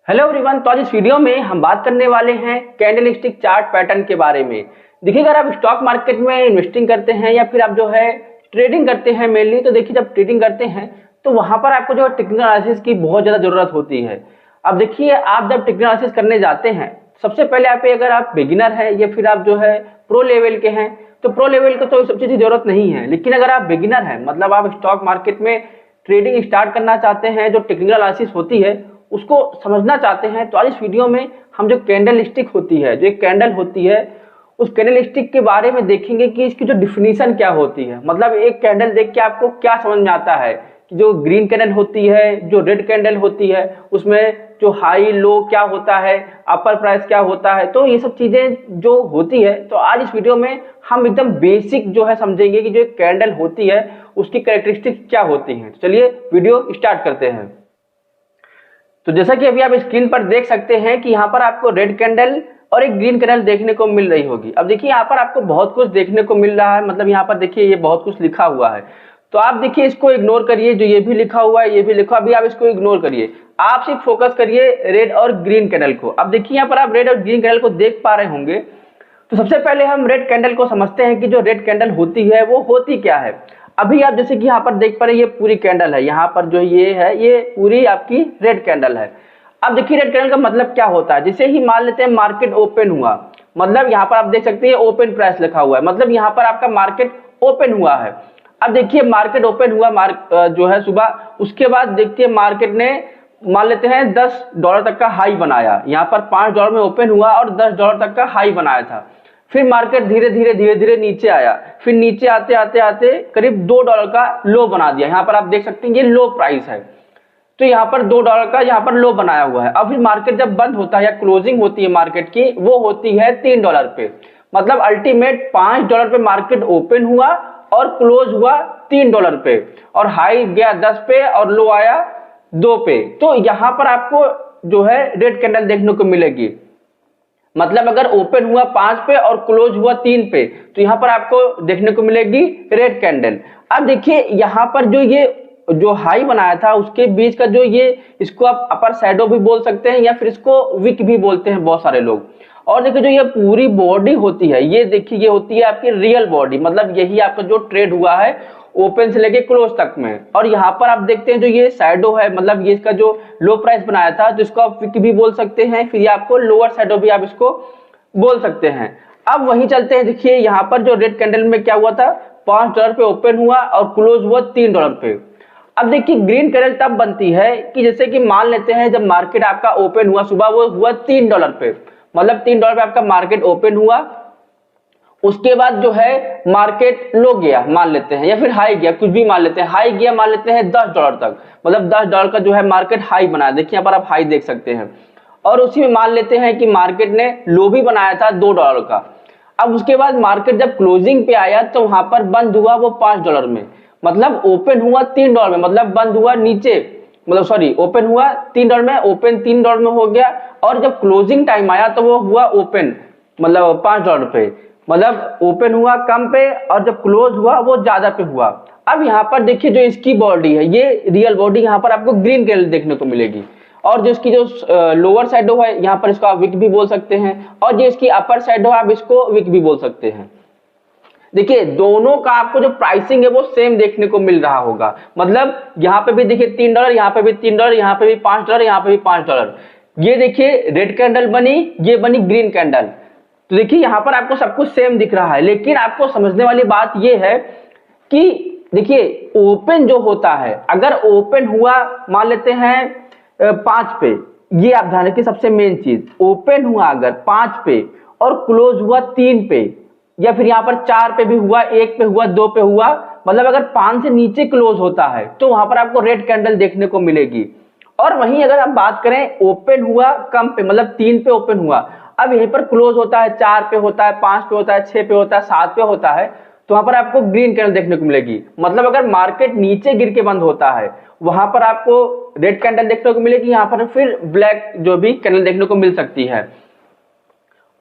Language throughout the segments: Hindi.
Hello everyone. तो आज इस वीडियो में हम बात करने वाले हैं कैंडलस्टिक चार्ट पैटर्न के बारे में। देखिए, अगर आप स्टॉक मार्केट में इन्वेस्टिंग करते हैं या फिर आप जो है ट्रेडिंग करते हैं मेनली, तो देखिए जब ट्रेडिंग करते हैं तो वहां पर आपको जो टेक्निकल एनालिसिस की बहुत ज़्यादा ज़रूरत होती है। अब देखिए, आप जब टेक्निकल एनालिसिस करने जाते हैं, सबसे पहले आप अगर आप बिगिनर है या फिर आप जो है प्रो लेवल के हैं, तो प्रो लेवल को तो सब चीज़ की जरूरत नहीं है। लेकिन अगर आप बिगिनर हैं, मतलब आप स्टॉक मार्केट में ट्रेडिंग स्टार्ट करना चाहते हैं, जो टेक्निकल एनालिसिस होती है उसको समझना चाहते हैं, तो आज इस वीडियो में हम जो कैंडल स्टिक होती है, जो एक कैंडल होती है, उस कैंडल स्टिक के बारे में देखेंगे कि इसकी जो डिफिनीशन क्या होती है। मतलब एक कैंडल देख के आपको क्या समझ में आता है कि जो ग्रीन कैंडल होती है, जो रेड कैंडल होती है, उसमें जो हाई लो क्या होता है, अपर प्राइस क्या होता है। तो ये सब चीजें जो होती है, तो आज इस वीडियो में हम एकदम बेसिक जो है समझेंगे कि जो एक कैंडल होती है उसकी कैरेक्टरिस्टिक क्या होती है। तो चलिए वीडियो स्टार्ट करते हैं। तो जैसा कि अभी आप स्क्रीन पर देख सकते हैं कि यहाँ पर आपको रेड कैंडल और एक ग्रीन कैंडल देखने को मिल रही होगी। अब देखिए, यहाँ पर आपको बहुत कुछ देखने को मिल रहा है। मतलब यहाँ पर देखिए ये बहुत कुछ लिखा हुआ है, तो आप देखिए इसको इग्नोर करिए। जो ये भी लिखा हुआ है, ये भी लिखा, अभी आप इसको इग्नोर करिए, आप सिर्फ फोकस करिए रेड और ग्रीन कैंडल को। अब देखिए यहाँ पर आप रेड और ग्रीन कैंडल को देख पा रहे होंगे। तो सबसे पहले हम रेड कैंडल को समझते हैं कि जो रेड कैंडल होती है वो होती क्या है। अभी आप जैसे कि यहाँ पर देख पा रहे हैं, ये पूरी कैंडल है, यहाँ पर जो ये है ये पूरी आपकी रेड कैंडल है। अब देखिए रेड कैंडल का मतलब क्या होता है। जैसे ही मान लेते हैं मार्केट ओपन हुआ, मतलब यहाँ पर आप देख सकते हैं ओपन प्राइस लिखा हुआ है, मतलब यहाँ पर आपका मार्केट ओपन हुआ है। अब देखिए मार्केट ओपन हुआ जो है सुबह, उसके बाद देखिए मार्केट ने मान लेते हैं $10 तक का हाई बनाया। यहाँ पर $5 में ओपन हुआ और $10 तक का हाई बनाया था। फिर मार्केट धीरे धीरे नीचे आया, फिर नीचे आते आते आते करीब $2 का लो बना दिया। यहाँ पर आप देख सकते हैं ये लो प्राइस है, तो यहाँ पर $2 का यहाँ पर लो बनाया हुआ है। अब फिर मार्केट जब बंद होता है या क्लोजिंग होती है मार्केट की, वो होती है $3 पे। मतलब अल्टीमेट $5 पे मार्केट ओपन हुआ और क्लोज हुआ $3 पे, और हाई गया 10 पे और लो आया 2 पे। तो यहाँ पर आपको जो है रेड कैंडल देखने को मिलेगी। मतलब अगर ओपन हुआ 5 पे और क्लोज हुआ 3 पे, तो यहाँ पर आपको देखने को मिलेगी रेड कैंडल। अब देखिए यहाँ पर जो हाई बनाया था उसके बीच का जो ये, इसको आप अपर शैडो भी बोल सकते हैं या फिर इसको विक भी बोलते हैं बहुत सारे लोग। और देखिए जो ये पूरी बॉडी होती है, ये देखिए ये होती है आपकी रियल बॉडी। मतलब यही आपका जो ट्रेड हुआ है ओपन से लेके क्लोज तक में। और यहाँ पर आप देखते हैं जो ये शैडो है, मतलब ये इसका जो लो प्राइस बनाया था, जिसको आप विक भी बोल सकते हैं, फिर ये आपको लोअर शैडो भी आप इसको बोल सकते हैं। अब वही चलते हैं, देखिए यहाँ पर जो रेड कैंडल में क्या हुआ था, $5 पे ओपन हुआ और क्लोज हुआ $3 पे। अब देखिए ग्रीन कैंडल तब बनती है कि जैसे कि मान लेते हैं जब मार्केट आपका ओपन हुआ सुबह, वो हुआ $3 पे, मतलब $3 पे आपका मार्केट ओपन हुआ। उसके बाद जो है मार्केट लो गया मान लेते हैं, या फिर हाई गया, कुछ भी मान लेते हैं, हाई गया मान लेते हैं $10 तक, मतलब $10 का जो है मार्केट हाई बनाया। देखिए यहाँ पर आप हाई देख सकते हैं। और उसी में मान लेते हैं कि मार्केट ने लो भी बनाया था $2 का। अब उसके बाद मार्केट जब क्लोजिंग पे आया तो वहां पर बंद हुआ वो $5 में, मतलब ओपन हुआ $3 में, मतलब बंद हुआ नीचे, मतलब सॉरी ओपन हुआ $3 में, ओपन $3 में हो गया। और जब क्लोजिंग टाइम आया तो वो हुआ ओपन मतलब $5 पे, मतलब ओपन हुआ कम पे और जब क्लोज हुआ वो ज्यादा पे हुआ। अब यहाँ पर देखिए जो इसकी बॉडी है, ये रियल बॉडी, यहाँ पर आपको ग्रीन कैंडल देखने को मिलेगी। और जो इसकी जो लोअर शैडो है, यहाँ पर इसको आप विक भी बोल सकते हैं, और जो इसकी अपर शैडो है आप इसको विक भी बोल सकते हैं। देखिए दोनों का आपको जो प्राइसिंग है वो सेम देखने को मिल रहा होगा। मतलब यहाँ पे भी देखिए $3, यहाँ पे भी $3, यहाँ पे भी $5, यहाँ पे भी $5। ये देखिए रेड कैंडल बनी, ये बनी ग्रीन कैंडल। तो देखिए यहाँ पर आपको सब कुछ सेम दिख रहा है, लेकिन आपको समझने वाली बात ये है कि देखिए ओपन जो होता है, अगर ओपन हुआ मान लेते हैं 5 पे, ये आप ध्यान रखिए सबसे मेन चीज, ओपन हुआ अगर 5 पे और क्लोज हुआ 3 पे, या फिर यहाँ पर 4 पे भी हुआ, 1 पे हुआ, 2 पे हुआ, मतलब अगर 5 से नीचे क्लोज होता है तो वहां पर आपको रेड कैंडल देखने को मिलेगी। और वहीं अगर हम बात करें ओपन हुआ कम पे, मतलब 3 पे ओपन हुआ, अब यहीं पर क्लोज होता है 4 पे होता है, 5 पे होता है, 6 पे होता है, 7 पे होता है, तो वहां पर आपको ग्रीन कैंडल देखने को मिलेगी। मतलब अगर मार्केट नीचे गिर के बंद होता है वहां पर आपको रेड कैंडल देखने को मिलेगी, यहाँ पर फिर ब्लैक जो भी कैंडल देखने को मिल सकती है।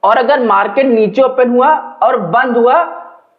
और अगर मार्केट नीचे ओपन हुआ और बंद हुआ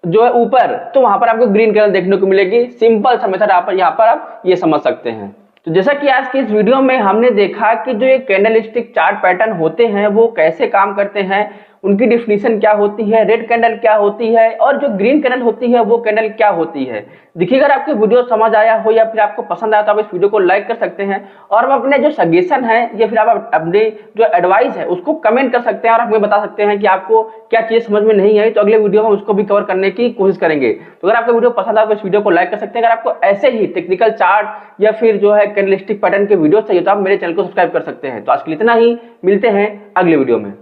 जो है ऊपर, तो वहां पर आपको ग्रीन कैंडल देखने को मिलेगी। सिंपल सा मेथड यहाँ पर आप ये समझ सकते हैं। तो जैसा कि आज की इस वीडियो में हमने देखा कि जो ये कैंडलस्टिक चार्ट पैटर्न होते हैं वो कैसे काम करते हैं, उनकी डिफिनीशन क्या होती है, रेड कैंडल क्या होती है और जो ग्रीन कैंडल होती है वो कैंडल क्या होती है। देखिए अगर आपको वीडियो समझ आया हो या फिर आपको पसंद आया तो आप इस वीडियो को लाइक कर सकते हैं और आप अपने जो सजेशन है या फिर आप अपने जो एडवाइस है उसको कमेंट कर सकते हैं और हमें बता सकते हैं कि आपको क्या चीज समझ में नहीं आई, तो अगले वीडियो में उसको भी कवर करने की कोशिश करेंगे। तो अगर आपको वीडियो पसंद आए तो इस वीडियो को लाइक कर सकते हैं। अगर आपको ऐसे ही टेक्निकल चार्ट या फिर जो है कैंडलस्टिक पैटर्न के वीडियो चाहिए तो आप मेरे चैनल को सब्सक्राइब कर सकते हैं। तो आज के लिए इतना ही, मिलते हैं अगले वीडियो में।